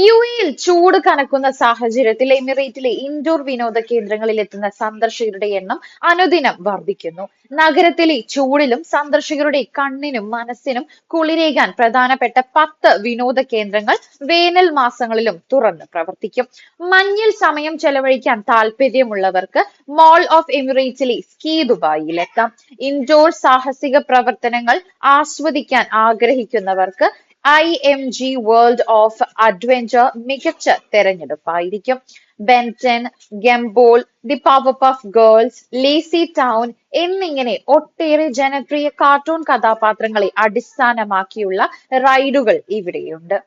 യുഎഇയിൽ ചൂട് കനക്കുന്ന സാഹചര്യത്തിൽ എമിറേറ്റിലെ ഇൻഡോർ വിനോദ കേന്ദ്രങ്ങളിൽ എത്തുന്ന സന്ദർശകരുടെ എണ്ണം അനുദിനം വർദ്ധിക്കുന്നു. നഗരത്തിലെ ചൂടിലും സന്ദർശകരുടെ കണ്ണിനും മനസ്സിനും കുളിരേകാൻ പ്രധാനപ്പെട്ട 10 വിനോദ കേന്ദ്രങ്ങൾ വേനൽ മാസങ്ങളിലും തുറന്ന് പ്രവർത്തിക്കും. മഞ്ഞിൽ സമയം ചെലവഴിക്കാൻ താല്പര്യമുള്ളവർക്ക് മോൾ ഓഫ് എമിറേറ്റ്സിലെ സ്കീ ദുബായിലെത്താം. ഇൻഡോർ സാഹസിക പ്രവർത്തനങ്ങൾ ആസ്വദിക്കാൻ ആഗ്രഹിക്കുന്നവർക്ക് IMG വേൾഡ് ഓഫ് അഡ്വഞ്ചർ മികച്ച തെരഞ്ഞെടുപ്പായിരിക്കും. ബെൻടെൻ, ഗംബോൾ, ദി പവർപഫ് ഗേൾസ്, ലേസി ടൗൺ എന്നിങ്ങനെ ഒട്ടേറെ ജനപ്രിയ കാർട്ടൂൺ കഥാപാത്രങ്ങളെ അടിസ്ഥാനമാക്കിയുള്ള റൈഡുകൾ ഇവിടെയുണ്ട്.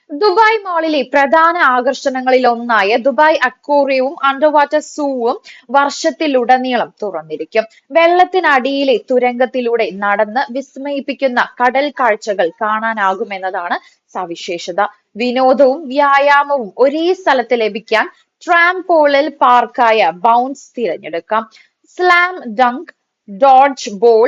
ദുബായ് മാളിലെ പ്രധാന ആകർഷണങ്ങളിൽ ഒന്നായ ദുബായ് അക്വേറിയവും അണ്ടർ വാട്ടർ സൂവും വർഷത്തിലുടനീളം തുറന്നിരിക്കും. വെള്ളത്തിനടിയിലെ തുരങ്കത്തിലൂടെ നടന്ന് വിസ്മയിപ്പിക്കുന്ന കടൽ കാഴ്ചകൾ കാണാനാകുമെന്നതാണ് സവിശേഷത. വിനോദവും വ്യായാമവും ഒരേ സ്ഥലത്ത് ലഭിക്കാൻ ട്രാംപോളിൻ പാർക്കായ ബൗൺസ് തിരഞ്ഞെടുക്കാം. Slam dunk, dodgeball,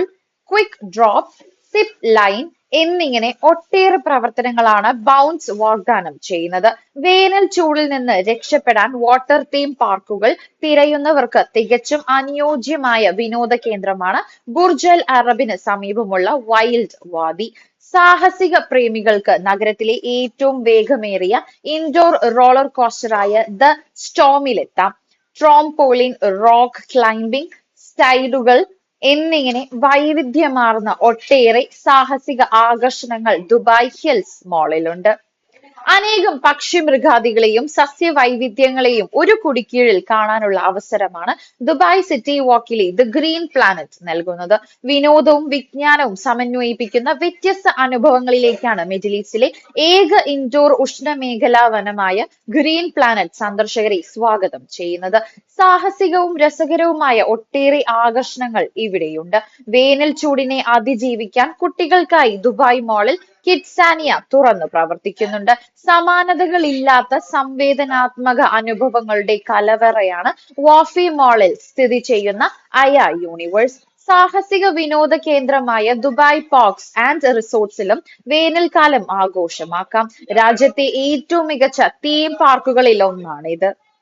quick drop, zip line എന്നിങ്ങനെ ഒട്ടേറെ പ്രവർത്തനങ്ങളാണ് ബൗൺസ് വാഗ്ദാനം ചെയ്യുന്നത്. വേനൽ ചൂടിൽ നിന്ന് രക്ഷപ്പെടാൻ വാട്ടർ തീം പാർക്കുകൾ തിരയുന്നവർക്ക് തികച്ചും അനുയോജ്യമായ വിനോദ കേന്ദ്രമാണ് ബുർജ് അൽ അറബിന് സമീപമുള്ള വൈൽഡ് വാദി. സാഹസിക പ്രേമികൾക്ക് നഗരത്തിലെ ഏറ്റവും വേഗമേറിയ ഇൻഡോർ റോളർ കോസ്റ്ററായ ദ സ്റ്റോമിലെത്താം. ട്രോംപോളിൻ, റോക്ക് ക്ലൈംബിംഗ്, സ്റ്റൈലുകൾ എന്നിങ്ങനെ വൈവിധ്യമാർന്ന ഒട്ടേറെ സാഹസിക ആകർഷണങ്ങൾ ദുബായ് ഹിൽസ് മാളിലുണ്ട്. അനേകം പക്ഷിമൃഗാദികളെയും സസ്യവൈവിധ്യങ്ങളെയും ഒരു കുടിക്കീഴിൽ കാണാനുള്ള അവസരമാണ് ദുബായ് സിറ്റി വാക്കിലെ ദ ഗ്രീൻ പ്ലാനറ്റ് നൽകുന്നത്. വിനോദവും വിജ്ഞാനവും സമന്വയിപ്പിക്കുന്ന വ്യത്യസ്ത അനുഭവങ്ങളിലേക്കാണ് മിഡിൽ ഈസ്റ്റിലെ ഏക ഇൻഡോർ ഉഷ്ണമേഖലാ വനമായ ഗ്രീൻ പ്ലാനറ്റ് സന്ദർശകരെ സ്വാഗതം ചെയ്യുന്നത്. സാഹസികവും രസകരവുമായ ഒട്ടേറെ ആകർഷണങ്ങൾ ഇവിടെയുണ്ട്. വേനൽ ചൂടിനെ അതിജീവിക്കാൻ കുട്ടികൾക്കായി ദുബായ് മാളിൽ കിഡ്സാനിയ തുറന്നു പ്രവർത്തിക്കുന്നുണ്ട്. സമാനതകളില്ലാത്ത സംവേദനാത്മക അനുഭവങ്ങളുടെ കലവറയാണ് വാഫി മാളിൽ സ്ഥിതി ചെയ്യുന്ന അയ യൂണിവേഴ്സ്. സാഹസിക വിനോദ കേന്ദ്രമായ ദുബായ് പാർക്സ് ആൻഡ് റിസോർട്ട്സിലും വേനൽക്കാലം ആഘോഷമാക്കാം. രാജ്യത്തെ ഏറ്റവും മികച്ച തീം പാർക്കുകളിൽ ഒന്നാണിത്.